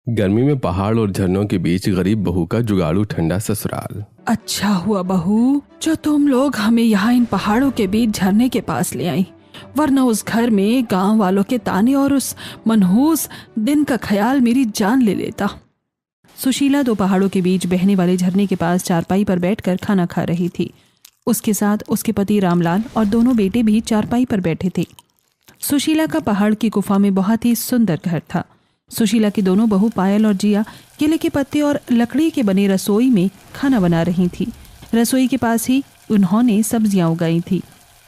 गर्मी में पहाड़ और झरनों के बीच गरीब बहू का जुगाड़ू ठंडा ससुराल। अच्छा हुआ बहू जो तुम लोग हमें यहाँ इन पहाड़ों के बीच झरने के पास ले आई, वरना उस घर में गांव वालों के ताने और उस मनहूस दिन का ख्याल मेरी जान ले लेता। सुशीला दो पहाड़ों के बीच बहने वाले झरने के पास चारपाई पर बैठकर खाना खा रही थी। उसके साथ उसके पति रामलाल और दोनों बेटे भी चारपाई पर बैठे थे। सुशीला का पहाड़ की गुफा में बहुत ही सुंदर घर था। सुशीला की दोनों बहू पायल और जिया केले के पत्ते और लकड़ी के बने रसोई में खाना बना रही थी। रसोई के पास ही उन्होंने सब्जियां उगाई थी।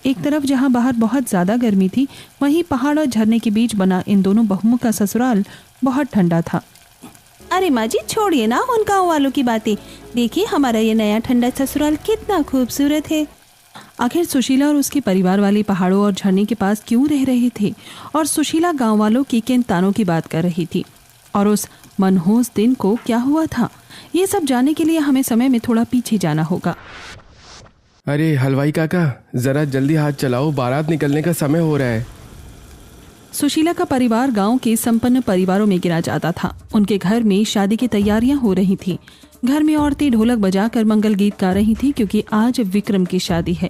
एक तरफ जहां बाहर बहुत ज्यादा गर्मी थी, वहीं पहाड़ और झरने के बीच बना इन दोनों बहुओं का ससुराल बहुत ठंडा था। अरे माँ जी, छोड़िए ना उन गाँव वालों की बातें। देखिए हमारा ये नया ठंडा ससुराल कितना खूबसूरत है। आखिर सुशीला और उसके परिवार वाले पहाड़ों और झरने के पास क्यों रह रहे थे, और सुशीला गांव वालों की किन तानों की बात कर रही थी, और उस मनहूस दिन को क्या हुआ था, ये सब जानने के लिए हमें समय में थोड़ा पीछे जाना होगा। अरे हलवाई काका, जरा जल्दी हाथ चलाओ, बारात निकलने का समय हो रहा है। सुशीला का परिवार गांव के संपन्न परिवारों में गिना जाता था। उनके घर में शादी की तैयारियां हो रही थी। घर में औरतें ढोलक बजाकर मंगल गीत गा रही थी, क्योंकि आज विक्रम की शादी है।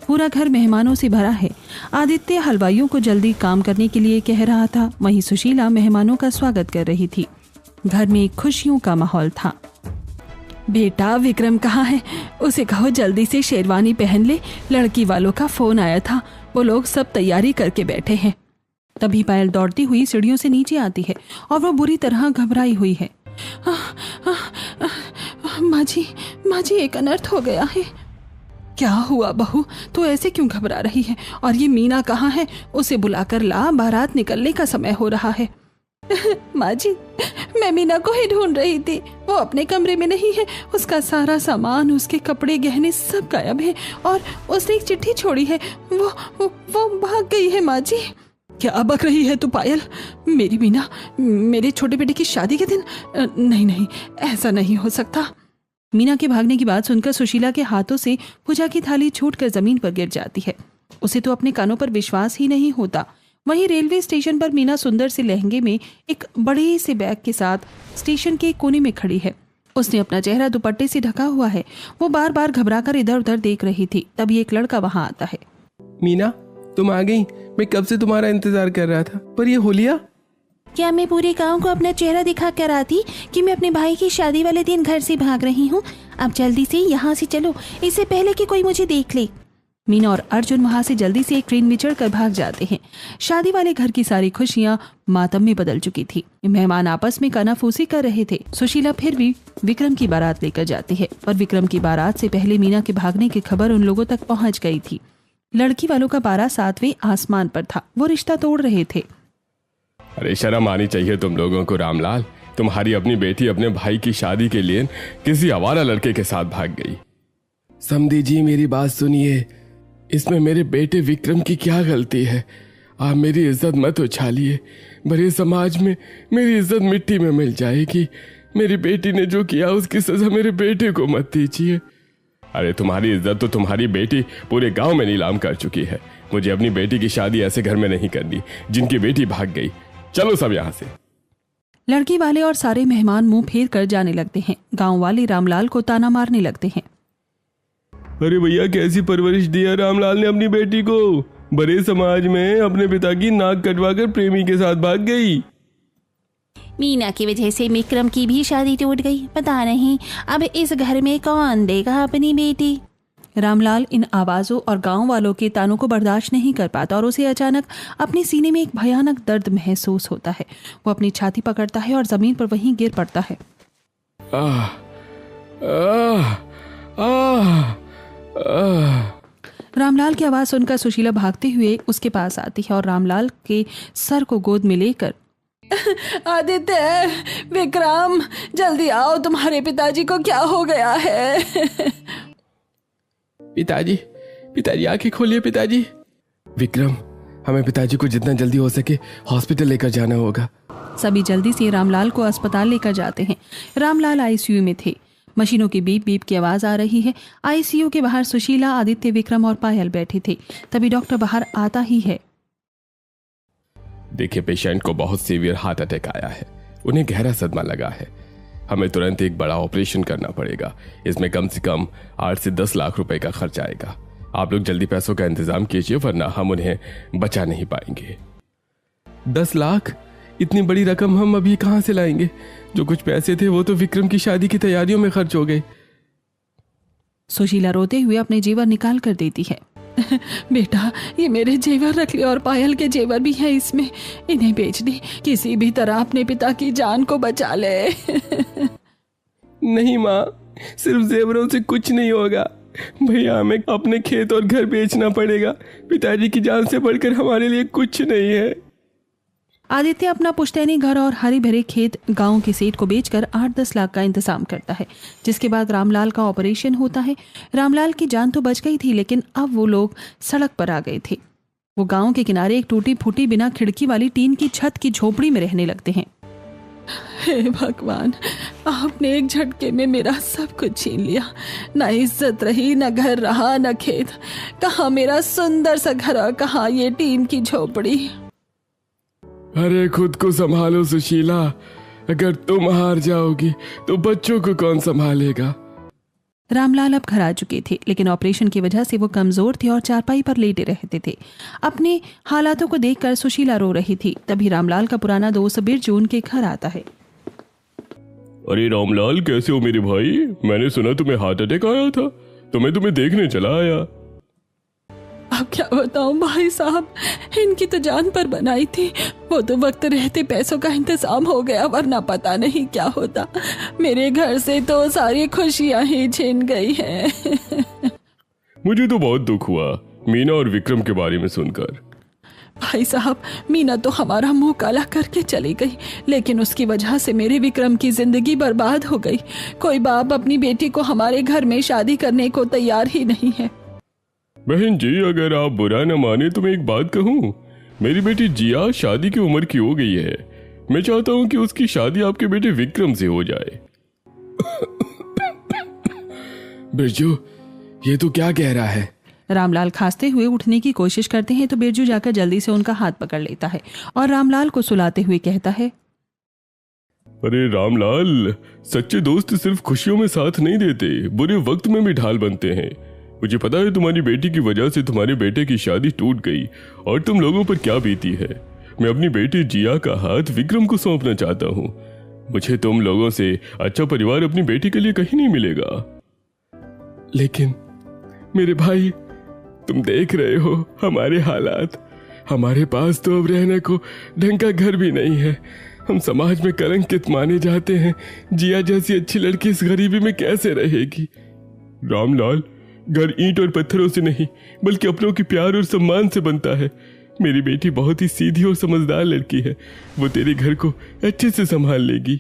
पूरा घर मेहमानों से भरा है। आदित्य हलवाइयों को जल्दी काम करने के लिए कह रहा था, वहीं सुशीला मेहमानों का स्वागत कर रही थी। घर में एक खुशियों का माहौल था। बेटा विक्रम कहाँ है? उसे कहो जल्दी से शेरवानी पहन ले, लड़की वालों का फोन आया था, वो लोग सब तैयारी करके बैठे हैं। तभी पायल दौड़ती हुई सीढ़ियों से नीचे आती है और वो बुरी तरह घबराई हुई है। माँ जी एक अनर्थ हो गया है। क्या हुआ बहू, तू ऐसे क्यों घबरा रही है? और ये मीना कहाँ है? उसे बुलाकर ला, बारात निकलने का समय हो रहा है। माँ जी, मैं मीना को ही ढूंढ रही थी। वो अपने कमरे में नहीं है। उसका सारा सामान, उसके कपड़े गहने सब गायब है, और उसने एक चिट्ठी छोड़ी है। वो भाग गई है माँ जी। क्या बक रही है तू पायल? मेरी मीना मेरे छोटे बेटे की शादी के दिन? नहीं, ऐसा नहीं हो सकता। मीना के भागने की बात सुनकर सुशीला के हाथों से पूजा की थाली छूटकर जमीन पर गिर जाती है। उसे तो अपने कानों पर विश्वास ही नहीं होता। वहीं रेलवे स्टेशन पर मीना सुंदर से लहंगे में एक बड़े से बैग के साथ स्टेशन के कोने में खड़ी है। उसने अपना चेहरा दुपट्टे से ढका हुआ है। वो बार बार घबराकर इधर उधर देख रही थी। तभी एक लड़का वहां आता है। मीना, तुम आ गई। मैं कब से तुम्हारा इंतजार कर रहा था। पर ये होलिया? क्या मैं पूरे गांव को अपना चेहरा दिखा कर आती कि मैं अपने भाई की शादी वाले दिन घर से भाग रही हूँ? अब जल्दी से यहाँ से चलो, इससे पहले कि कोई मुझे देख ले। मीना और अर्जुन वहां से जल्दी से एक ट्रेन में चढ़कर भाग जाते हैं। शादी वाले घर की सारी खुशियां मातम में बदल चुकी थी। मेहमान आपस में कानाफूसी कर रहे थे। सुशीला फिर भी विक्रम की बारात लेकर जाती है, पर विक्रम की बारात से पहले मीना के भागने की खबर उन लोगों तक पहुंच गई थी। लड़की वालों का पारा 7वें आसमान पर था। वो रिश्ता तोड़ रहे थे। अरे शर्म आनी चाहिए तुम लोगों को। रामलाल, तुम्हारी अपनी बेटी अपने भाई की शादी के लिए किसी आवारा लड़के के साथ भाग गई। समधी जी, मेरी बात सुनिए। इसमें मेरे बेटे विक्रम की क्या गलती है? आप मेरी इज्जत मत उछालिए। बड़े समाज में मेरी इज्जत मिट्टी में मिल जाएगी। मेरी बेटी ने जो किया उसकी सजा मेरे बेटे को मत दीजिए। अरे तुम्हारी इज्जत तो तुम्हारी बेटी पूरे गांव में नीलाम कर चुकी है। मुझे अपनी बेटी की शादी ऐसे घर में नहीं करनी जिनकी बेटी भाग गई। चलो सब यहाँ से। लड़की वाले और सारे मेहमान मुंह फेर कर जाने लगते हैं। गांव वाले रामलाल को ताना मारने लगते हैं। अरे भैया, कैसी परवरिश दिया रामलाल ने अपनी बेटी को? बड़े समाज में अपने पिता की नाक कटवाकर प्रेमी के साथ भाग गई। मीना की वजह से विक्रम की भी शादी टूट गई। पता नहीं अब इस घर में कौन देगा अपनी बेटी। रामलाल इन आवाजों और गांव वालों के तानों को बर्दाश्त नहीं कर पाता और उसे अचानक अपने सीने में एक भयानक दर्द महसूस होता है। वो अपनी छाती पकड़ता है और जमीन पर वहीं गिर पड़ता है। रामलाल की आवाज सुनकर सुशीला भागते हुए उसके पास आती है और रामलाल के सर को गोद में लेकर, आदित्य, विक्रम, जल्दी आओ, तुम्हारे पिताजी को क्या हो गया है? पिताजी आंखें खोलिए। पिताजी। विक्रम, हमें पिताजी को जितना जल्दी हो सके हॉस्पिटल लेकर जाना होगा। सभी जल्दी से रामलाल को अस्पताल लेकर जाते हैं। रामलाल आईसीयू में थे। मशीनों की बीप बीप की आवाज आ रही है। आईसीयू के बाहर सुशीला, आदित्य, विक्रम और पायल बैठे थे। तभी डॉक्टर बाहर आता ही है। देखिए, पेशेंट को बहुत सीवियर हार्ट अटैक आया है। उन्हें गहरा सदमा लगा है। हमें तुरंत एक बड़ा ऑपरेशन करना पड़ेगा। इसमें कम से कम 8 से 10 लाख रुपए का खर्च आएगा। आप लोग जल्दी पैसों का इंतजाम कीजिए, वरना हम उन्हें बचा नहीं पाएंगे। 10 लाख? इतनी बड़ी रकम हम अभी कहां से लाएंगे? जो कुछ पैसे थे वो तो विक्रम की शादी की तैयारियों में खर्च हो गए। सुशीला रोते हुए अपने जेवर निकाल कर देती है। बेटा, ये मेरे जेवर रख ले, और पायल के जेवर भी हैं इसमें। इन्हें बेच दे, किसी भी तरह अपने पिता की जान को बचा ले। नहीं माँ, सिर्फ जेवरों से कुछ नहीं होगा। भैया, हमें अपने खेत और घर बेचना पड़ेगा। पिताजी की जान से बढ़कर हमारे लिए कुछ नहीं है। आदित्य अपना पुश्तैनी घर और हरे भरे खेत गांव के सेठ को बेचकर 8-10 लाख का इंतजाम करता है, जिसके बाद रामलाल का ऑपरेशन होता है। रामलाल की जान तो बच गई थी, लेकिन अब वो लोग सड़क पर आ गए थे। वो गांव के किनारे एक टूटी फूटी बिना खिड़की वाली टीन की छत की झोपड़ी में रहने लगते हैं। हे भगवान, आपने एक झटके में मेरा सब कुछ छीन लिया। न इज्जत रही, न घर रहा, न खेत। कहाँ मेरा सुंदर सा घर और कहाँ ये टीन की झोपड़ी। अरे खुद को संभालो सुशीला, अगर तुम हार जाओगी तो बच्चों को कौन संभालेगा? रामलाल अब घर आ चुके थे, लेकिन ऑपरेशन की वजह से वो कमजोर थे और चारपाई पर लेटे रहते थे। अपने हालातों को देखकर सुशीला रो रही थी। तभी रामलाल का पुराना दोस्त बिरजू उनके घर आता है। अरे रामलाल, कैसे हो मेरे भाई? मैंने सुना तुम्हें हार्ट अटैक आया था, तो मैं तुम्हें देखने चला आया। अब क्या बताऊं भाई साहब, इनकी तो जान पर बनाई थी। वो तो वक्त रहते पैसों का इंतजाम हो गया, वरना पता नहीं क्या होता। मेरे घर से तो सारी खुशियां ही छिन गई हैं। मुझे तो बहुत दुख हुआ मीना और विक्रम के बारे में सुनकर। भाई साहब, मीना तो हमारा मुंह काला करके चली गई, लेकिन उसकी वजह से मेरे विक्रम की जिंदगी बर्बाद हो गई। कोई बाप अपनी बेटी को हमारे घर में शादी करने को तैयार ही नहीं है। बहन जी, अगर आप बुरा न माने तो मैं एक बात कहूँ। मेरी बेटी जिया शादी की उम्र की हो गई है। मैं चाहता हूँ कि उसकी शादी आपके बेटे विक्रम से हो जाए। बिरजू, ये तो क्या कह रहा है? रामलाल खांसते हुए उठने की कोशिश करते हैं, तो बिरजू जाकर जल्दी से उनका हाथ पकड़ लेता है और रामलाल को सुलाते हुए कहता है, अरे रामलाल, सच्चे दोस्त सिर्फ खुशियों में साथ नहीं देते, बुरे वक्त में भी ढाल बनते हैं। मुझे पता है तुम्हारी बेटी की वजह से तुम्हारे बेटे की शादी टूट गई और तुम लोगों पर क्या बीती है। मैं अपनी बेटी जिया का हाथ विक्रम को सौंपना चाहता हूँ। मुझे तुम लोगों से अच्छा परिवार अपनी बेटी के लिए कहीं नहीं मिलेगा। लेकिन मेरे भाई, तुम देख रहे हो हमारे हालात। हमारे पास तो अब रहने को ढंग का घर भी नहीं है। हम समाज में कलंकित माने जाते हैं। जिया जैसी अच्छी लड़की इस गरीबी में कैसे रहेगी? रामलाल, घर ईंट और पत्थरों से नहीं बल्कि अपनों के प्यार और सम्मान से बनता है। मेरी बेटी बहुत ही सीधी और समझदार लड़की है। वो तेरे घर को अच्छे से संभाल लेगी।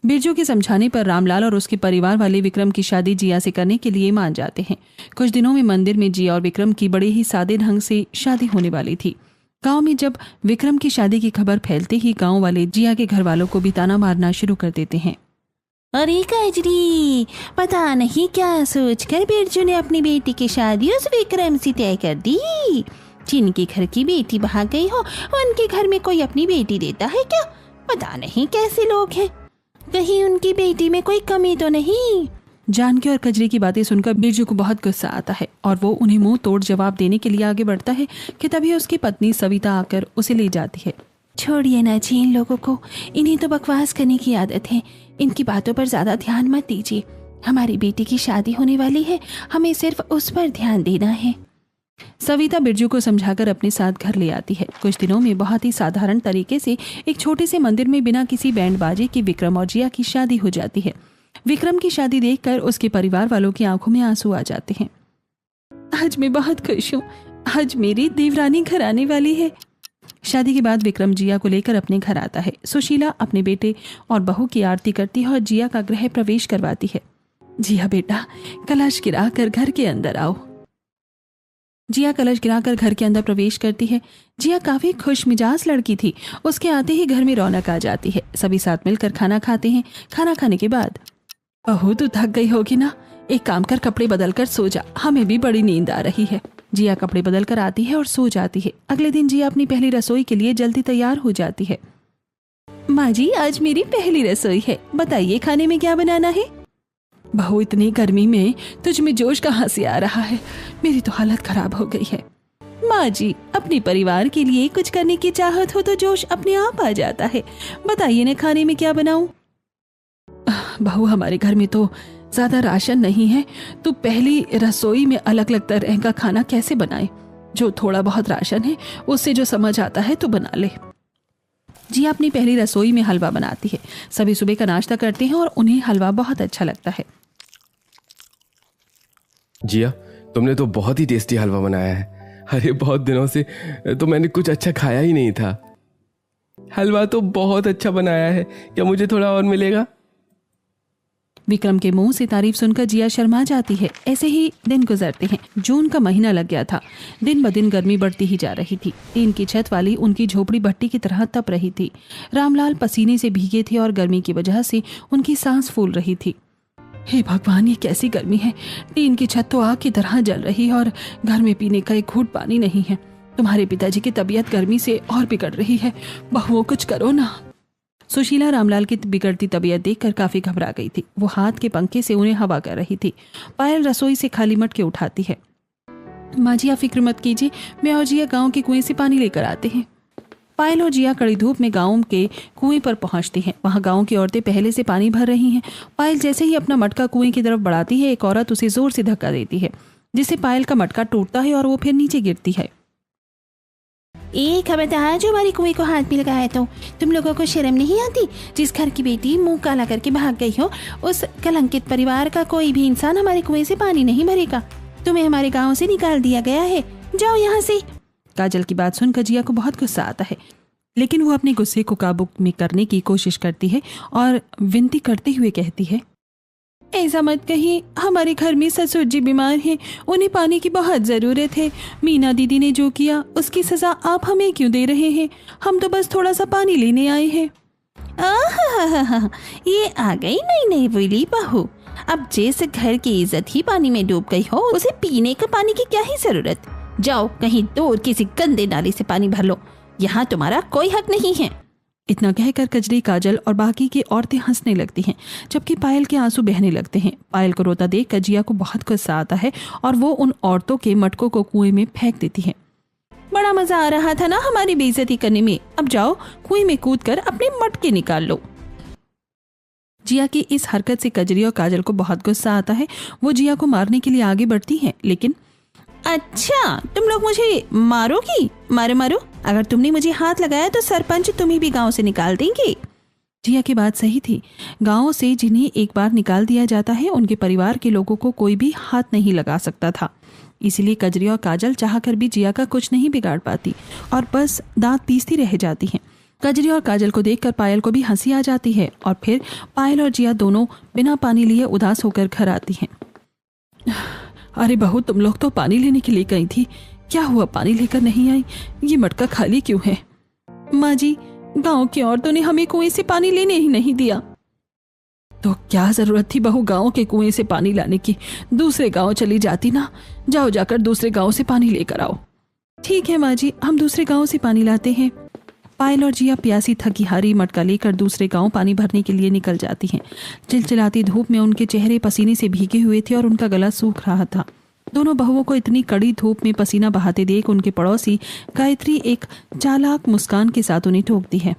बिरजू के समझाने पर रामलाल और उसके परिवार वाले विक्रम की शादी जिया से करने के लिए मान जाते हैं। कुछ दिनों में मंदिर में जिया और विक्रम की बड़े ही सादे ढंग से शादी होने वाली थी। गांव में जब विक्रम की शादी की खबर फैलते ही गांव वाले जिया के घर वालों को भी ताना मारना शुरू कर देते हैं। अरे कजरी, पता नहीं क्या सोचकर बिरजू ने अपनी बेटी की शादी उस विक्रम से तय कर दी। जिनके घर की बेटी भाग गई हो, उनके घर में कोई अपनी बेटी देता है क्या? पता नहीं कैसे लोग हैं। कहीं उनकी बेटी में कोई कमी तो नहीं? जानकी और कजरी की बातें सुनकर बिरजू को बहुत गुस्सा आता है और वो उन्हें मुंह तोड़ जवाब देने के लिए आगे बढ़ता है कि तभी उसकी पत्नी सविता आकर उसे ले जाती है। छोड़िए ना जी इन लोगों को, इन्हें तो बकवास करने की आदत है। इनकी बातों पर ज्यादा ध्यान मत दीजिए। हमारी बेटी की शादी होने वाली है, हमें सिर्फ उस पर ध्यान देना है। सविता बिरजू को समझाकर अपने साथ घर ले आती है। कुछ दिनों में बहुत ही साधारण तरीके से एक छोटे से मंदिर में बिना किसी बैंड बाजे के विक्रम और जिया की शादी हो जाती है। विक्रम की शादी देखकर उसके परिवार वालों की आंखों में आंसू आ जाते हैं। आज मैं बहुत खुश हूँ, आज मेरी देवरानी घर आने वाली है। शादी के बाद विक्रम जिया को लेकर अपने घर आता है। सुशीला अपने बेटे और बहू की आरती करती है और जिया का गृह प्रवेश करवाती है। जिया बेटा, कलश गिराकर घर के अंदर आओ। जिया कलश गिराकर घर के अंदर प्रवेश करती है। जिया काफी खुश मिजाज लड़की थी। उसके आते ही घर में रौनक आ जाती है। सभी साथ मिलकर खाना खाते हैं। खाना खाने के बाद, बहू तू थक गई होगी ना, एक काम कर, कपड़े बदल कर सो जा, हमें भी बड़ी नींद आ रही है। जिया कपड़े बदल कर आती है और सो जाती है। अगले दिन जिया अपनी पहली रसोई के लिए जल्दी तैयार हो जाती है। माँ जी, आज मेरी पहली रसोई है, बताइए खाने में क्या बनाना है। बहू, इतनी गर्मी में तुझ में जोश कहाँ से आ रहा है, मेरी तो हालत खराब हो गई है। माँ जी, अपने परिवार के लिए कुछ करने की चाहत हो तो जोश अपने आप आ जाता है। बताइए ना खाने में क्या बनाऊं। बहू, हमारे घर में तो ज्यादा राशन नहीं है, तो पहली रसोई में अलग अलग तरह का खाना कैसे बनाए। जो थोड़ा बहुत राशन है उससे जो समझ आता है तो बना ले। जी, अपनी पहली रसोई में हलवा बनाती है। सभी सुबह का नाश्ता करते हैं और उन्हें हलवा बहुत अच्छा लगता है। जिया, तुमने तो बहुत ही टेस्टी हलवा बनाया है। अरे बहुत दिनों से तो मैंने कुछ अच्छा खाया ही नहीं था। हलवा तो बहुत अच्छा बनाया है, क्या मुझे थोड़ा और मिलेगा? विक्रम के मुंह से तारीफ सुनकर जिया शर्मा जाती है। ऐसे ही दिन गुजरते हैं। जून का महीना लग गया था। दिन ब दिन गर्मी बढ़ती ही जा रही थी। टीन की छत वाली उनकी झोपड़ी भट्टी की तरह तप रही थी। रामलाल पसीने से भीगे थे और गर्मी की वजह से उनकी सांस फूल रही थी। हे भगवान, ये कैसी गर्मी है। टीन की छत तो आग की तरह जल रही है और घर में पीने का एक घूंट पानी नहीं है। तुम्हारे पिताजी की तबीयत गर्मी से और बिगड़ रही है। बहुओं, कुछ करो ना। सुशीला रामलाल की बिगड़ती तबीयत देखकर काफी घबरा गई थी। वो हाथ के पंखे से उन्हें हवा कर रही थी। पायल रसोई से खाली मटके उठाती है। माँ जी, आप फिक्र मत कीजिए, मैं और जिया गांव के कुएं से पानी लेकर आते हैं। पायल और जिया कड़ी धूप में गांव के कुएं पर पहुंचती हैं। वहां गांव की औरतें पहले से पानी भर रही हैं। पायल जैसे ही अपना मटका कुएं की तरफ बढ़ाती है, एक औरत उसे जोर से धक्का देती है, जिससे पायल का मटका टूटता है और वो फिर नीचे गिरती है। एक खबरदार, जो हमारे कुएं को हाथ में लगाया तो तुम लोगों को शर्म नहीं आती? जिस घर की बेटी मुंह काला करके भाग गई हो, उस कलंकित परिवार का कोई भी इंसान हमारे कुएं से पानी नहीं भरेगा। तुम्हें हमारे गांव से निकाल दिया गया है, जाओ यहाँ से। काजल की बात सुनकर जिया को बहुत गुस्सा आता है, लेकिन वो अपने गुस्से को काबू में करने की कोशिश करती है और विनती करते हुए कहती है, ऐसा मत कहिए, हमारे घर में ससुर जी बीमार हैं, उन्हें पानी की बहुत जरूरत है। मीना दीदी ने जो किया उसकी सजा आप हमें क्यों दे रहे हैं? हम तो बस थोड़ा सा पानी लेने आए हैं। ये आ गई नई नई बोली बहू। अब जिस घर की इज्जत ही पानी में डूब गई हो, उसे पीने का पानी की क्या ही जरूरत। जाओ कहीं दूर किसी गंदे नाले से पानी भर लो, यहाँ तुम्हारा कोई हक नहीं है। इतना कहकर कजरी, काजल और बाकी की औरतें हंसने लगती हैं, जबकि पायल के आंसू बहने लगते हैं। पायल को रोता देख जिया को बहुत गुस्सा आता है और वो उन औरतों के मटकों को कुएं में फेंक देती है। बड़ा मजा आ रहा था ना हमारी बेइज्जती करने में, अब जाओ कुएं में कूदकर अपने मटके निकाल लो। जिया की इस हरकत से कजरी और काजल को बहुत गुस्सा आता है। वो जिया को मारने के लिए आगे बढ़ती हैं, लेकिन अच्छा, तुम लोग मुझे मारोगी? मारो मारो, अगर तुमने मुझे हाथ लगाया तो सरपंच तुम्हें भी गांव से निकाल देंगे। जिया की बात सही थी। गांव से जिन्हें एक बार निकाल दिया जाता है, उनके परिवार के लोगों को कोई भी हाथ नहीं लगा सकता था। इसीलिए कजरी और काजल चाहकर भी जिया का कुछ नहीं बिगाड़ पाती और बस दांत पीसती रह जाती हैं। कजरी और काजल को देखकर पायल को भी हंसी आ जाती है और फिर पायल और जिया दोनों बिना पानी लिए उदास होकर घर आती हैं। अरे बहू, तुम लोग तो पानी लेने के लिए गई थी, क्या हुआ पानी लेकर नहीं आई? ये मटका खाली क्यों है? माँ जी, गांव की औरतों ने हमें कुएं से पानी लेने ही नहीं दिया। तो क्या जरूरत थी बहू गांव के कुएं से पानी लाने की? दूसरे गांव चली जाती ना। जाओ जाकर दूसरे गांव से पानी लेकर आओ। ठीक है माँ जी, हम दूसरे गांव से पानी लाते हैं। पायल और जिया प्यासी थकी हारी मटका लेकर दूसरे गांव पानी भरने के लिए निकल जाती हैं। चिलचिलाती धूप में उनके चेहरे पसीने से भीगे हुए थे और उनका गला सूख रहा था। दोनों बहुओं को इतनी कड़ी धूप में पसीना बहाते देख उनके पड़ोसी गायत्री एक चालाक मुस्कान के साथ उन्हें टोकती है।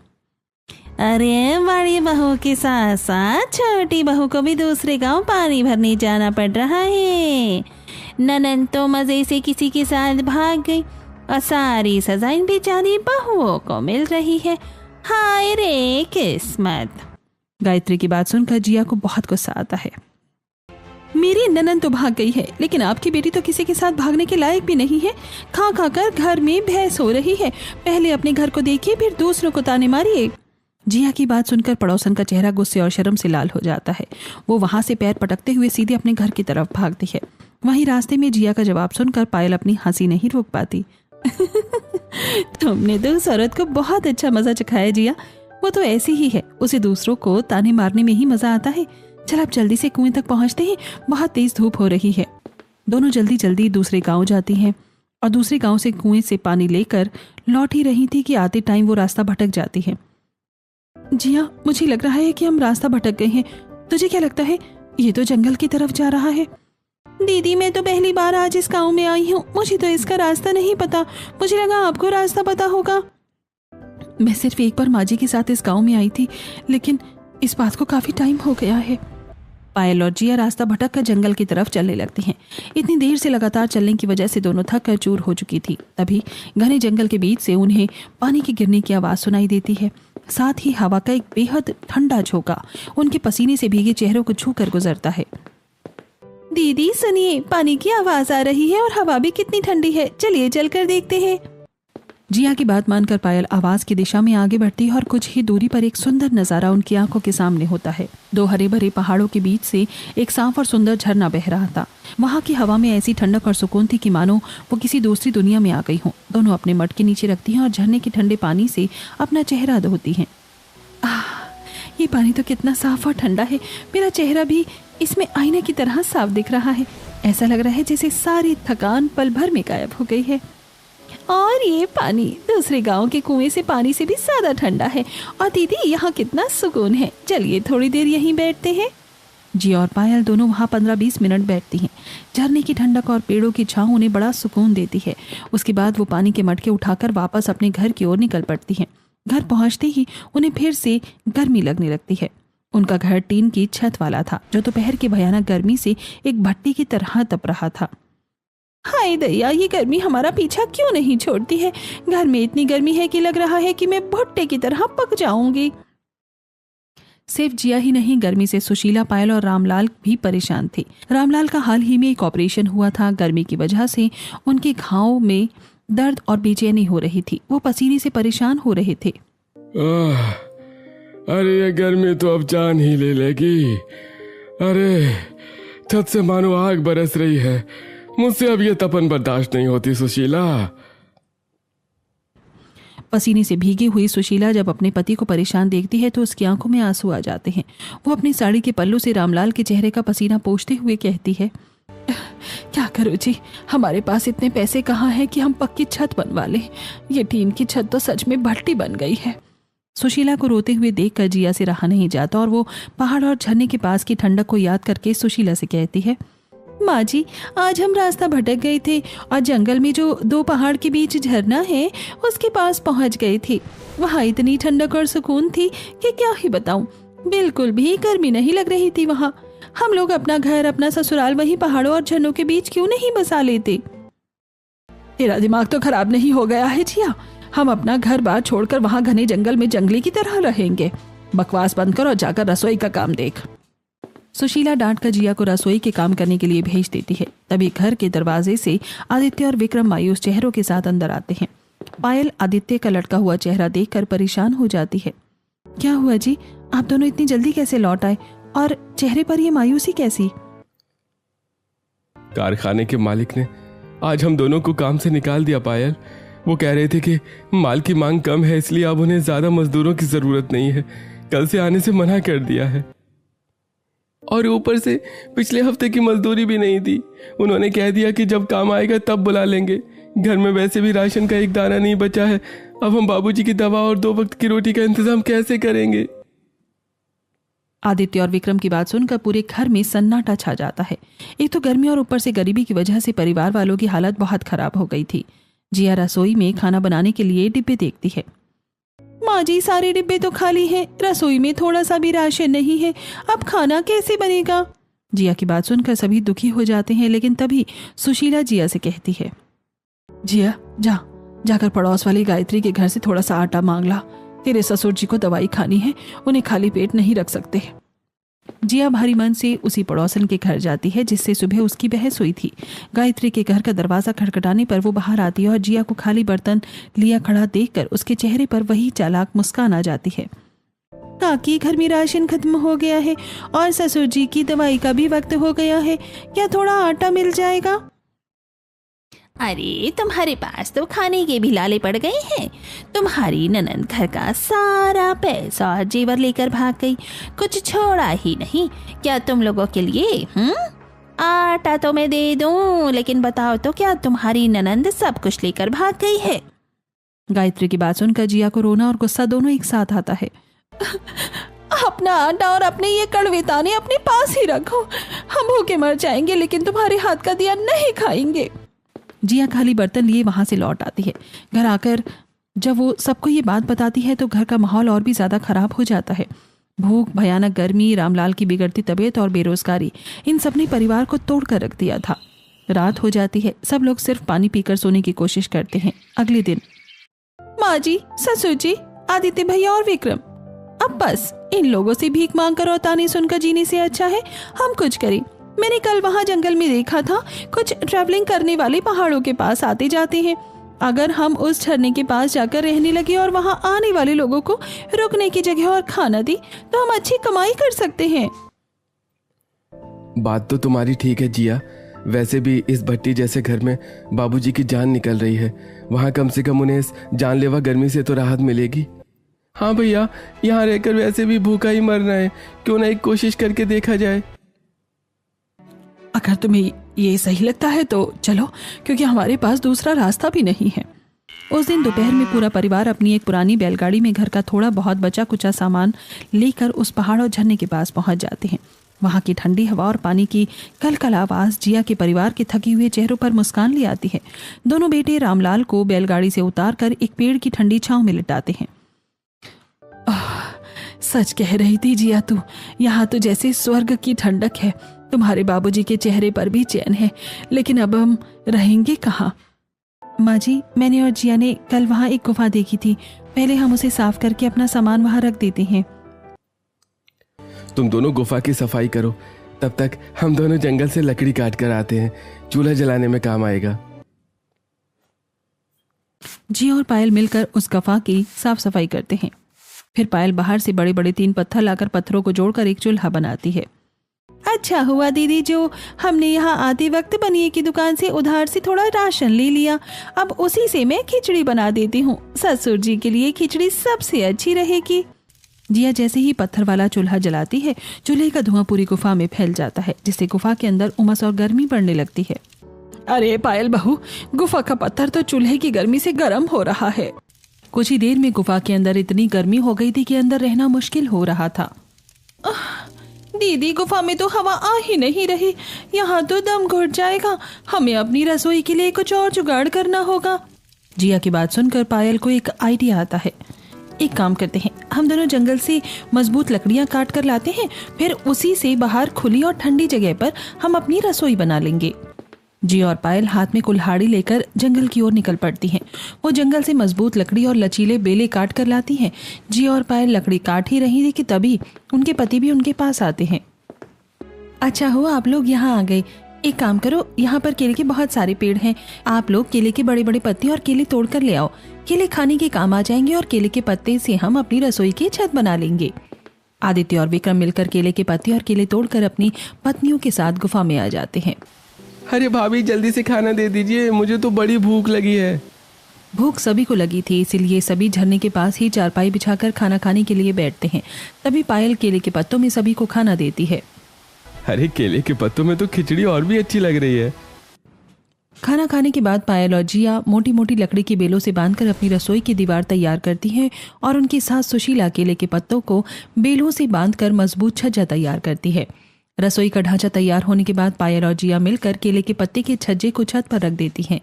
अरे बड़ी बहू के साथ साथ छोटी बहू को भी दूसरे गांव पानी भरने जाना पड़ रहा है। ननन तो मजे से किसी के साथ भाग गई और सारी सजा इन बेचारी बहुओं को मिल रही है। हाय रे किस्मत। गायत्री की बात सुनकर जिया को बहुत गुस्सा आता है। मेरी ननन तो भाग गई है, लेकिन आपकी बेटी तो किसी के साथ भागने के लायक भी नहीं है। खा खा कर घर में भैंस हो रही है। पहले अपने घर को देखिए, फिर दूसरों को ताने मारिए। जिया की बात सुनकर पड़ोसन का चेहरा गुस्से और शर्म से लाल हो जाता है। वो वहां से पैर पटकते हुए सीधे अपने घर की तरफ भागती है। वहीं रास्ते में जिया का जवाब सुनकर पायल अपनी हंसी नहीं रोक पाती। तुमने तो उस औरत को बहुत अच्छा मजा चखाया जिया। वो तो ऐसी ही है, उसे दूसरों को ताने मारने में ही मजा आता है। चल अब जल्दी से कुएं तक पहुंचते हैं, बहुत तेज धूप हो रही है। दोनों जल्दी जल्दी दूसरे गांव जाती हैं और दूसरे गांव से कुएं से पानी लेकर लौट ही रही थी कि आते टाइम वो रास्ता भटक जाती है। जिया, मुझे लग रहा है कि हम रास्ता भटक गए हैं। तुझे क्या लगता है? ये तो जंगल की तरफ जा रहा है। दीदी, मैं तो पहली बार आज इस गांव में आई हूँ, मुझे तो इसका रास्ता नहीं पता। मुझे लगा आपको रास्ता पता होगा। मैं सिर्फ एक बार माँ जी के साथ इस गांव में आई थी, लेकिन इस बात को काफी टाइम हो गया है। पायल और जिया रास्ता भटक कर जंगल की तरफ चलने लगती हैं। इतनी देर से लगातार चलने की वजह से दोनों थक कर चूर हो चुकी थी। तभी घने जंगल के बीच से उन्हें पानी के गिरने की आवाज़ सुनाई देती है। साथ ही हवा का एक बेहद ठंडा झोंका उनके पसीने से भीगे चेहरों को छू कर गुजरता है। दीदी सुनिए, पानी की आवाज़ आ रही है और हवा भी कितनी ठंडी है। चलिए चलकर देखते हैं। जिया की बात मानकर पायल आवाज की दिशा में आगे बढ़ती है और कुछ ही दूरी पर एक सुंदर नजारा उनकी आंखों के सामने होता है। 2 हरे भरे पहाड़ों के बीच से एक साफ और सुंदर झरना बह रहा था। वहां की हवा में ऐसी ठंडक और सुकून थी कि मानो वो किसी दूसरी दुनिया में आ गई हों। दोनों अपने मट के नीचे रखती हैं और झरने के ठंडे पानी से अपना चेहरा धोती हैं। ये पानी तो कितना साफ और ठंडा है। मेरा चेहरा भी इसमें आईने की तरह साफ दिख रहा है। ऐसा लग रहा है जैसे सारी थकान पल भर में गायब हो गई है। और ये पानी दूसरे गांव के कुएं से पानी से भी ज्यादा ठंडा है। और दीदी, यहाँ कितना सुकून है। चलिए थोड़ी देर यहीं बैठते हैं। जिया और पायल दोनों वहाँ 15-20 मिनट बैठती हैं। झरने की ठंडक और पेड़ों की छांव उन्हें बड़ा सुकून देती है। उसके बाद वो पानी के मटके उठाकर वापस अपने घर की ओर निकल पड़ती हैं। घर पहुँचते ही उन्हें फिर से गर्मी लगने लगती है। उनका घर टीन की छत वाला था, जो दोपहर की भयानक गर्मी से एक भट्टी की तरह तप रहा था। हाय दैया, ये गर्मी हमारा पीछा क्यों नहीं छोड़ती है। घर में इतनी गर्मी है कि लग रहा है कि मैं भुट्टे की तरह पक जाऊंगी। सिर्फ जिया ही नहीं, गर्मी से सुशीला, पायल और रामलाल भी परेशान थे। रामलाल का हाल ही में एक ऑपरेशन हुआ था। गर्मी की वजह से उनके घाव में दर्द और बेचैनी हो रही थी। वो पसीने से परेशान हो रहे थे। अरे ये गर्मी तो अब जान ही ले लेगी। अरे छत से मानो आग बरस रही है। मुझसे अब ये तपन बर्दाश्त नहीं होती सुशीला। पसीने से भीगी हुई सुशीला जब अपने पति को परेशान देखती है तो उसकी आंखों में आंसू आ जाते हैं। वो अपनी साड़ी के पल्लू से रामलाल के चेहरे का पसीना पोंछते हुए कहती है, क्या करूं जी, हमारे पास इतने पैसे कहाँ हैं कि हम पक्की छत बनवा लें। ये टीन की छत तो सच में भट्टी बन गई है। सुशीला को रोते हुए देखकर जिया से रहा नहीं जाता और वो पहाड़ और झरने के पास की ठंडक को याद करके सुशीला से कहती है, माँ जी, आज हम रास्ता भटक गए थे और जंगल में जो 2 पहाड़ के बीच झरना है उसके पास पहुँच गए थे। वहाँ इतनी ठंडक और सुकून थी कि क्या ही बताऊँ। बिल्कुल भी गर्मी नहीं लग रही थी वहाँ। हम लोग अपना घर, अपना ससुराल वहीं पहाड़ों और झरनों के बीच क्यों नहीं बसा लेते। तेरा दिमाग तो खराब नहीं हो गया है जिया? हम अपना घर बार छोड़कर वहाँ घने जंगल में जंगली की तरह रहेंगे। बकवास बंद कर और जाकर रसोई का काम देख। सुशीला डांट कर जिया को रसोई के काम करने के लिए भेज देती है। तभी घर के दरवाजे से आदित्य और विक्रम मायूस चेहरों के साथ अंदर आते हैं। पायल आदित्य का लटका हुआ चेहरा देखकर परेशान हो जाती है। क्या हुआ जी, आप दोनों इतनी जल्दी कैसे लौट आए और चेहरे पर ये मायूसी कैसी? कारखाने के मालिक ने आज हम दोनों को काम से निकाल दिया पायल। वो कह रहे थे कि माल की मांग कम है, इसलिए अब उन्हें ज्यादा मजदूरों की जरूरत नहीं है। कल से आने से मना कर दिया है। और ऊपर से पिछले हफ्ते की मजदूरी भी नहीं दी। उन्होंने कह दिया कि जब काम आएगा तब बुला लेंगे। घर में वैसे भी राशन का एक दाना नहीं बचा है। अब हम बाबूजी की दवा और 2 वक्त की रोटी का इंतजाम कैसे करेंगे? आदित्य और विक्रम की बात सुनकर पूरे घर में सन्नाटा छा जाता है। एक तो गर्मी और ऊपर से गरीबी की वजह से परिवार वालों की हालत बहुत खराब हो गई थी। जिया रसोई में खाना बनाने के लिए डिब्बे देखती है। माँ जी, सारे डिब्बे तो खाली हैं, रसोई में थोड़ा सा भी राशन नहीं है। अब खाना कैसे बनेगा? जिया की बात सुनकर सभी दुखी हो जाते हैं, लेकिन तभी सुशीला जिया से कहती है, जिया जाकर पड़ोस वाली गायत्री के घर से थोड़ा सा आटा मांग ला। तेरे ससुर जी को दवाई खानी है, उन्हें खाली पेट नहीं रख सकते। जिया भारी मन से उसी पड़ोसन के घर जाती है जिससे सुबह उसकी बहस हुई थी। गायत्री के घर का दरवाजा खटखटाने पर वो बाहर आती है और जिया को खाली बर्तन लिया खड़ा देखकर उसके चेहरे पर वही चालाक मुस्कान आ जाती है। काकी, घर में राशन खत्म हो गया है और ससुर जी की दवाई का भी वक्त हो गया है, क्या थोड़ा आटा मिल जाएगा? अरे तुम्हारे पास तो खाने के भी लाले पड़ गए हैं। तुम्हारी ननंद घर का सारा पैसा और जेवर लेकर भाग गई, कुछ छोड़ा ही नहीं। क्या तुम लोगों के लिए आटा तो मैं दे दूं, लेकिन बताओ तो क्या तुम्हारी ननंद सब कुछ लेकर भाग गई है? गायत्री की बात सुनकर जिया को रोना और गुस्सा दोनों एक साथ आता है। अपना आटा और अपने ये कड़वे ताने अपने पास ही रखो। हम भूखे मर जाएंगे लेकिन तुम्हारे हाथ का दिया नहीं खाएंगे। जिया खाली बर्तन लिए वहां से लौट आती है। घर आकर जब वो सबको ये बात बताती है तो घर का माहौल और भी ज्यादा खराब हो जाता है। भूख, भयानक गर्मी, रामलाल की बिगड़ती तबीयत और बेरोजगारी, इन सब ने परिवार को तोड़ कर रख दिया था। रात हो जाती है। सब लोग सिर्फ पानी पीकर सोने की कोशिश करते हैं। अगले दिन माँ जी, ससुर जी, आदित्य भैया और विक्रम, अब बस इन लोगों से भीख मांग कर और ताने सुनकर जीने से अच्छा है हम कुछ करें। मैंने कल वहाँ जंगल में देखा था कुछ ट्रैवलिंग करने वाले पहाड़ों के पास आते जाते हैं। अगर हम उस झरने के पास जाकर रहने लगे और वहाँ आने वाले लोगों को रुकने की जगह और खाना दी तो हम अच्छी कमाई कर सकते हैं। बात तो तुम्हारी ठीक है जिया। वैसे भी इस भट्टी जैसे घर में बाबूजी की जान निकल रही है। वहाँ कम से कम उन्हें इस जानलेवा गर्मी से तो राहत मिलेगी। हाँ भैया, यहाँ रहकर वैसे भी भूखा ही मरना है, क्यों ना एक कोशिश करके देखा जाए। अगर तुम्हें ये सही लगता है तो चलो, क्योंकि हमारे पास दूसरा रास्ता भी नहीं है। उस दिन दोपहर में पूरा परिवार अपनी एक पुरानी बैलगाड़ी में घर का थोड़ा बहुत बचा कुचा सामान लेकर उस पहाड़ और झरने के पास पहुंच जाते हैं। वहां की ठंडी हवा और पानी की कलकल आवाज जिया के परिवार के थके हुए चेहरों पर मुस्कान ले आती है। दोनों बेटे रामलाल को बैलगाड़ी से उतार कर एक पेड़ की ठंडी छांव में लिटाते हैं। सच कह रही थी जिया तू, यहाँ तो जैसे स्वर्ग की ठंडक है। तुम्हारे बाबूजी के चेहरे पर भी चैन है, लेकिन अब हम रहेंगे कहाँ? माँ जी, मैंने और जिया ने कल वहाँ एक गुफा देखी थी। पहले हम उसे साफ करके अपना सामान वहाँ रख देते हैं। तुम दोनों गुफा की सफाई करो, तब तक हम दोनों जंगल से लकड़ी काट कर आते हैं। चूल्हा जलाने में काम आएगा। जिया और पायल मिलकर उस गुफा की साफ सफाई करते हैं। फिर पायल बाहर से बड़े बड़े 3 पत्थर लाकर पत्थरों को जोड़कर एक चूल्हा बनाती है। अच्छा हुआ दीदी जो हमने यहाँ आते वक्त बनिए की दुकान से उधार से थोड़ा राशन ले लिया। अब उसी से मैं खिचड़ी बना देती हूँ। ससुर जी के लिए खिचड़ी सबसे अच्छी रहेगी। जिया जैसे ही पत्थर वाला चूल्हा जलाती है, चूल्हे का धुआं पूरी गुफा में फैल जाता है, जिससे गुफा के अंदर उमस और गर्मी बढ़ने लगती है। अरे पायल बहू, गुफा का पत्थर तो चूल्हे की गर्मी से गर्म हो रहा है। कुछ ही देर में गुफा के अंदर इतनी गर्मी हो गई थी कि अंदर रहना मुश्किल हो रहा था। दीदी, गुफा में तो हवा आ ही नहीं रही, यहाँ तो दम घुट जाएगा। हमें अपनी रसोई के लिए कुछ और जुगाड़ करना होगा। जिया की बात सुनकर पायल को एक आइडिया आता है। एक काम करते हैं, हम दोनों जंगल से मजबूत लकड़ियां काट कर लाते हैं, फिर उसी से बाहर खुली और ठंडी जगह पर हम अपनी रसोई बना लेंगे। जिया और पायल हाथ में कुल्हाड़ी लेकर जंगल की ओर निकल पड़ती हैं। वो जंगल से मजबूत लकड़ी और लचीले बेले काट कर लाती हैं। जिया और पायल लकड़ी काट ही रही थी कि तभी उनके पति भी उनके पास आते हैं। अच्छा हुआ आप लोग यहाँ आ गए। एक काम करो, यहाँ पर केले के बहुत सारे पेड़ हैं। आप लोग केले के बड़े बड़े पत्ते और केले तोड़ कर ले आओ। केले खाने के काम आ जाएंगे और केले के पत्ते से हम अपनी रसोई की छत बना लेंगे। आदित्य और विक्रम मिलकर केले के पत्ते और केले तोड़कर अपनी पत्नियों के साथ गुफा में आ जाते हैं। अरे भाभी, जल्दी से खाना दे दीजिए, मुझे तो बड़ी भूख लगी है। भूख सभी को लगी थी, इसीलिए सभी झरने के पास ही चारपाई बिछाकर खाना खाने के लिए बैठते हैं। तभी पायल केले के पत्तों में सभी को खाना देती है। अरे केले के पत्तों में तो खिचड़ी और भी अच्छी लग रही है। खाना खाने के बाद पायल और जिया मोटी मोटी लकड़ी की बेलों से बांधकर अपनी रसोई की दीवार तैयार करती हैं और उनकी सास सुशीला केले के पत्तों को बेलों से बांधकर मजबूत छज्जा तैयार करती है। रसोई का ढांचा तैयार होने के बाद पायल और जिया मिलकर केले के पत्ते के छज्जे को छत पर रख देती हैं।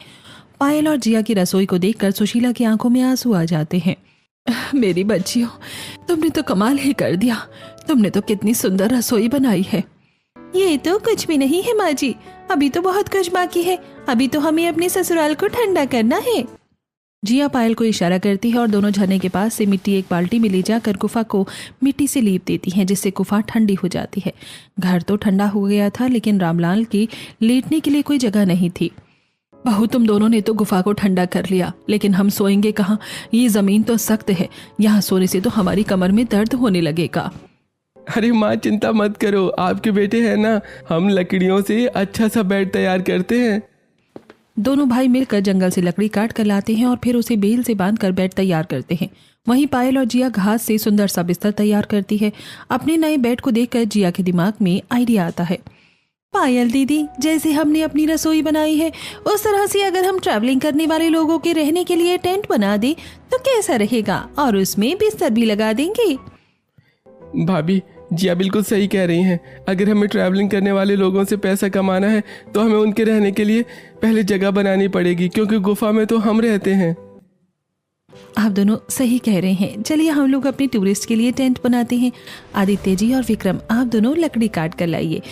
पायल और जिया की रसोई को देखकर सुशीला की आंखों में आंसू आ जाते हैं। मेरी बच्चियों, तुमने तो कमाल ही कर दिया। तुमने तो कितनी सुंदर रसोई बनाई है। ये तो कुछ भी नहीं है माँ जी, अभी तो बहुत कुछ बाकी है। अभी तो हमें अपने ससुराल को ठंडा करना है। जिया पायल को इशारा करती है और दोनों झरने के पास से मिट्टी एक बाल्टी में ले जाकर गुफा को मिट्टी से लीप देती हैं, जिससे गुफा ठंडी हो जाती है। घर तो ठंडा हो गया था, लेकिन रामलाल की लेटने के लिए कोई जगह नहीं थी। बहू, तुम दोनों ने तो गुफा को ठंडा कर लिया, लेकिन हम सोएंगे कहाँ? ये जमीन तो सख्त है, यहाँ सोने से तो हमारी कमर में दर्द होने लगेगा। अरे माँ, चिंता मत करो, आपके बेटे हैं ना, हम लकड़ियों से अच्छा सा बेड तैयार करते हैं। दोनों भाई मिलकर जंगल से लकड़ी काट कर लाते हैं और फिर उसे बेल से बांधकर बेड तैयार करते हैं। वहीं पायल और जिया घास से सुंदर सा बिस्तर तैयार करती है। अपने नए बेड को देखकर जिया के दिमाग में आइडिया आता है। पायल दीदी, जैसे हमने अपनी रसोई बनाई है उस तरह से अगर हम ट्रैवलिंग करने वाले लोगों के रहने के लिए टेंट बना दे तो कैसा रहेगा, और उसमें बिस्तर भी लगा देंगे। भाभी, जिया बिल्कुल सही कह रही हैं। अगर हमें ट्रैवलिंग करने वाले लोगों से पैसा कमाना है तो हमें उनके रहने के लिए पहले जगह बनानी पड़ेगी, क्योंकि गुफा में तो हम रहते हैं। आप दोनों सही कह रहे हैं। चलिए हम लोग अपने टूरिस्ट के लिए टेंट बनाते हैं। आदित्य जी और विक्रम, आप दोनों लकड़ी काट कर लाइए।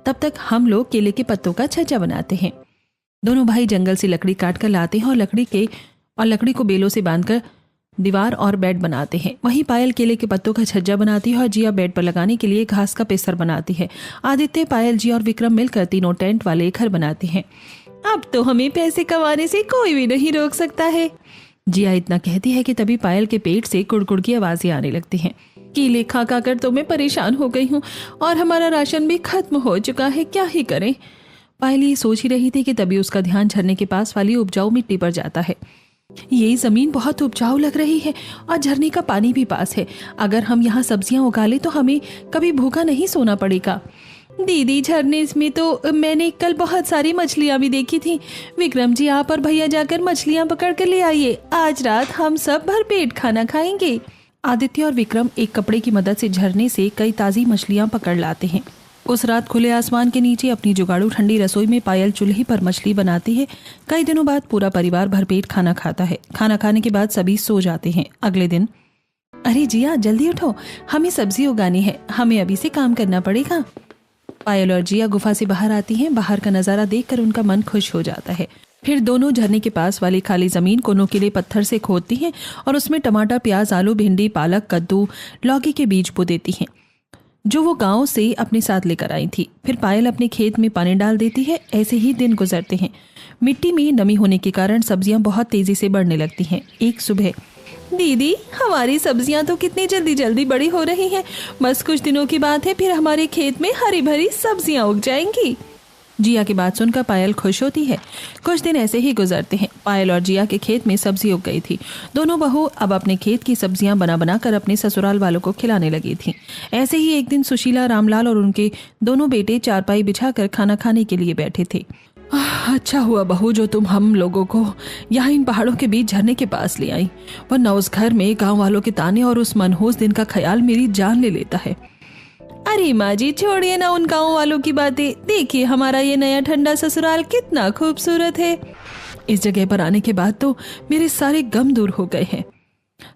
तब तक हम लोग केले के पत्तों का छज्जा बनाते हैं। दोनों भाई जंगल से लकड़ी काट कर लाते हैं और लकड़ी को बेलों से बांधकर दीवार और बेड बनाते हैं। वहीं पायल केले के पत्तों का छज्जा बनाती है और जिया बेड पर लगाने के लिए घास का पेसर बनाती है। आदित्य, पायल जी और विक्रम मिलकर तीनों टेंट वाले घर बनाते हैं। अब तो हमें पैसे कमाने से कोई भी नहीं रोक सकता है। जिया इतना कहती है कि तभी पायल के पेट से कुड़कुड़ की आवाजें आने लगती हैं। कीले खा खा कर तो मैं परेशान हो गई हूँ और हमारा राशन भी खत्म हो चुका है, क्या ही करें। पायल ये सोच ही रही थी कि तभी उसका ध्यान झरने के पास वाली उपजाऊ मिट्टी पर जाता है। ये जमीन बहुत उपजाऊ लग रही है और झरने का पानी भी पास है। अगर हम यहाँ सब्जियां उगा ले तो हमें कभी भूखा नहीं सोना पड़ेगा। दीदी, झरने में तो मैंने कल बहुत सारी मछलियां भी देखी थी। विक्रम जी, आप और भैया जाकर मछलियां पकड़ कर ले आइए। आज रात हम सब भरपेट खाना खाएंगे। आदित्य और विक्रम एक कपड़े की मदद से झरने से कई ताज़ी मछलियां पकड़ लाते हैं। उस रात खुले आसमान के नीचे अपनी जुगाड़ू ठंडी रसोई में पायल चूल्हे पर मछली बनाती है। कई दिनों बाद पूरा परिवार भरपेट खाना खाता है। खाना खाने के बाद सभी सो जाते हैं। अगले दिन, अरे जिया, जल्दी उठो, हमें सब्जी उगानी है, हमें अभी से काम करना पड़ेगा। पायल और जिया गुफा से बाहर आती हैं। बाहर का नजारा देखकर उनका मन खुश हो जाता है। फिर दोनों झरने के पास वाली खाली जमीन को नुकीले पत्थर से खोदती हैं और उसमें टमाटर, प्याज, आलू, भिंडी, पालक, कद्दू, लौकी के बीज बो देती हैं, जो वो गांव से अपने साथ लेकर आई थी। फिर पायल अपने खेत में पानी डाल देती है। ऐसे ही दिन गुजरते हैं। मिट्टी में नमी होने के कारण सब्जियां बहुत तेजी से बढ़ने लगती हैं। एक सुबह, दीदी, हमारी सब्जियां तो कितनी जल्दी जल्दी बड़ी हो रही हैं। बस कुछ दिनों की बात है, फिर हमारे खेत में हरी भरी सब्जियां उग जाएंगी। जिया की बात सुनकर पायल खुश होती है। कुछ दिन ऐसे ही गुजरते हैं। पायल और जिया के खेत में सब्जी उग गई थी। दोनों बहू अब अपने खेत की सब्जियां बना बना कर अपने ससुराल वालों को खिलाने लगी थी। ऐसे ही एक दिन सुशीला, रामलाल और उनके दोनों बेटे चारपाई बिछाकर खाना खाने के लिए बैठे थे। अच्छा हुआ बहू जो तुम हम लोगों को यहाँ इन पहाड़ों के बीच झरने के पास ले आई, वरना उस घर में गांव वालों के ताने और उस मनहूस दिन का ख्याल मेरी जान ले लेता है। अरे माँ जी, छोड़िए ना उन गांव वालों की बातें। देखिए हमारा ये नया ठंडा ससुराल कितना खूबसूरत है। इस जगह पर आने के बाद तो मेरे सारे गम दूर हो गए हैं।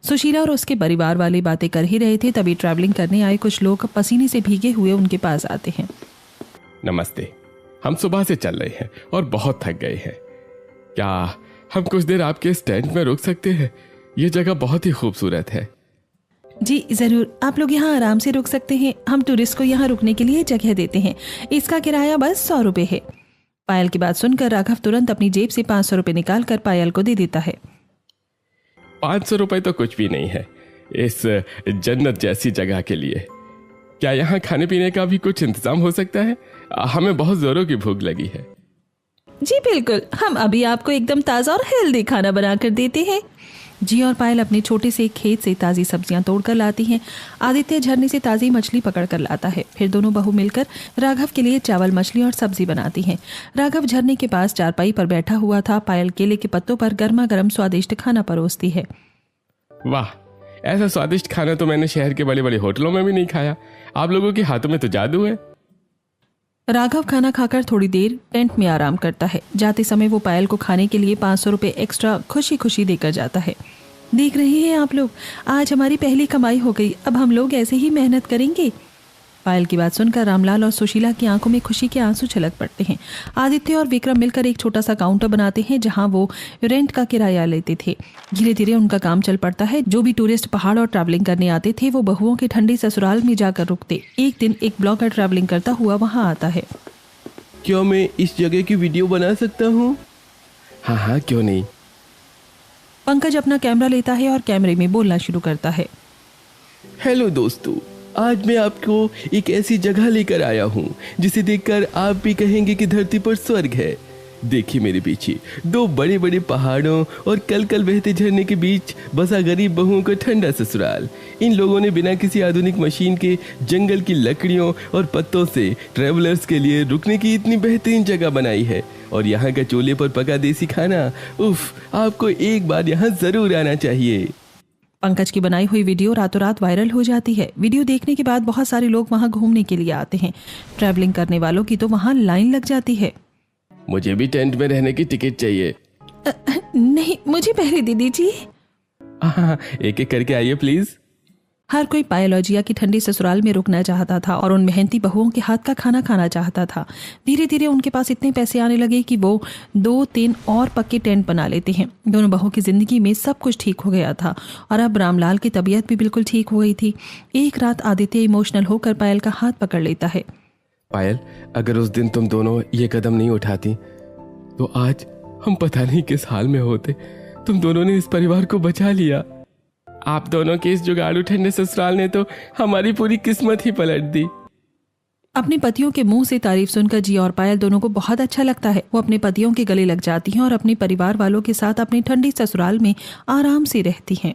सुशीला और उसके परिवार वाले बातें कर ही रहे थे, तभी ट्रैवलिंग करने आए कुछ लोग पसीने से भीगे हुए उनके पास आते हैं। नमस्ते, हम सुबह से चल रहे हैं और बहुत थक गए हैं। क्या हम कुछ देर आपके इस टेंट में रुक सकते हैं? ये जगह बहुत ही खूबसूरत है। जी जरूर, आप लोग यहाँ आराम से रुक सकते हैं। हम टूरिस्ट को यहाँ रुकने के लिए जगह देते हैं। इसका किराया बस 100 रुपए है। पायल की बात सुनकर राघव तुरंत अपनी जेब से 500 रुपए निकाल कर पायल को दे देता है। 500 रुपए तो कुछ भी नहीं है इस जन्नत जैसी जगह के लिए। क्या यहाँ खाने पीने का भी कुछ इंतजाम हो सकता है? हमें बहुत जोरों की भूख लगी है। जी बिल्कुल, हम अभी आपको एकदम ताज़ा और हेल्दी खाना बना कर देते हैं। जी और पायल अपने छोटे से खेत से ताज़ी सब्जियां तोड़कर लाती हैं। आदित्य झरने से ताज़ी मछली पकड़ कर लाता है। फिर दोनों बहू मिलकर राघव के लिए चावल, मछली और सब्जी बनाती हैं। राघव झरने के पास चारपाई पर बैठा हुआ था। पायल केले के पत्तों पर गर्मा गर्म स्वादिष्ट खाना परोसती है। वाह, ऐसा स्वादिष्ट खाना तो मैंने शहर के बड़े बड़े होटलों में भी नहीं खाया। आप लोगों के हाथों में तो जादू है। राघव खाना खाकर थोड़ी देर टेंट में आराम करता है। जाते समय वो पायल को खाने के लिए 500 रुपए एक्स्ट्रा खुशी खुशी देकर जाता है। देख रहे हैं आप लोग, आज हमारी पहली कमाई हो गई। अब हम लोग ऐसे ही मेहनत करेंगे। पायल की बात सुनकर रामलाल और सुशीला की आंखों में खुशी के आंसू छलक पड़ते हैं। आदित्य और विक्रम मिलकर एक छोटा सा काउंटर बनाते हैं जहां वो रेंट का किराया लेते थे। धीरे धीरे उनका काम चल पड़ता है। जो भी टूरिस्ट पहाड़ और ट्रैवलिंग करने आते थे वो बहुओं के ठंडे ससुराल में जाकर रुकते। एक दिन एक ब्लॉगर ट्रैवलिंग करता हुआ वहां आता है। क्या मैं इस जगह की वीडियो बना सकता हूँ? हाँ, क्यों नहीं। पंकज अपना कैमरा लेता है और कैमरे में बोलना शुरू करता है। हेलो दोस्तों, आज मैं आपको एक ऐसी जगह लेकर आया हूँ जिसे देखकर आप भी कहेंगे कि धरती पर स्वर्ग है। देखिए मेरे पीछे 2 बड़े बड़े पहाड़ों और कल कल बहते झरने के बीच बसा गरीब बहुओं का ठंडा ससुराल। इन लोगों ने बिना किसी आधुनिक मशीन के जंगल की लकड़ियों और पत्तों से ट्रैवलर्स के लिए रुकने की इतनी बेहतरीन जगह बनाई है। और यहाँ का चूल्हे पर पका देसी खाना, उफ, आपको एक बार यहाँ जरूर आना चाहिए। पंकज की बनाई हुई वीडियो रातों रात वायरल हो जाती है। वीडियो देखने के बाद बहुत सारे लोग वहां घूमने के लिए आते हैं। ट्रैवलिंग करने वालों की तो वहां लाइन लग जाती है। मुझे भी टेंट में रहने की टिकट चाहिए। नहीं, मुझे पहले दे दीजिए। हाँ, एक एक करके आइए प्लीज। हर कोई पायल और जिया की ठंडी ससुराल में रुकना चाहता था और उन मेहनती बहुओं के हाथ का खाना खाना चाहता था। धीरे धीरे उनके पास इतने पैसे आने लगे कि वो 2-3 और पक्के टेंट बना लेते हैं। दोनों बहुओं की जिंदगी में सब कुछ ठीक हो गया था और अब रामलाल की तबीयत भी बिल्कुल ठीक हो गई थी। एक रात आदित्य इमोशनल होकर पायल का हाथ पकड़ लेता है। पायल, अगर उस दिन तुम दोनों ये कदम नहीं उठाती तो आज हम पता नहीं किस हाल में होते। तुम दोनों ने इस परिवार को बचा लिया। आप दोनों के इस जुगाड़ू ठंडे ससुराल ने तो हमारी पूरी किस्मत ही पलट दी। अपने पतियों के मुंह से तारीफ सुनकर जिया और पायल दोनों को बहुत अच्छा लगता है। वो अपने पतियों के गले लग जाती हैं और अपने परिवार वालों के साथ अपनी ठंडी ससुराल में आराम से रहती हैं।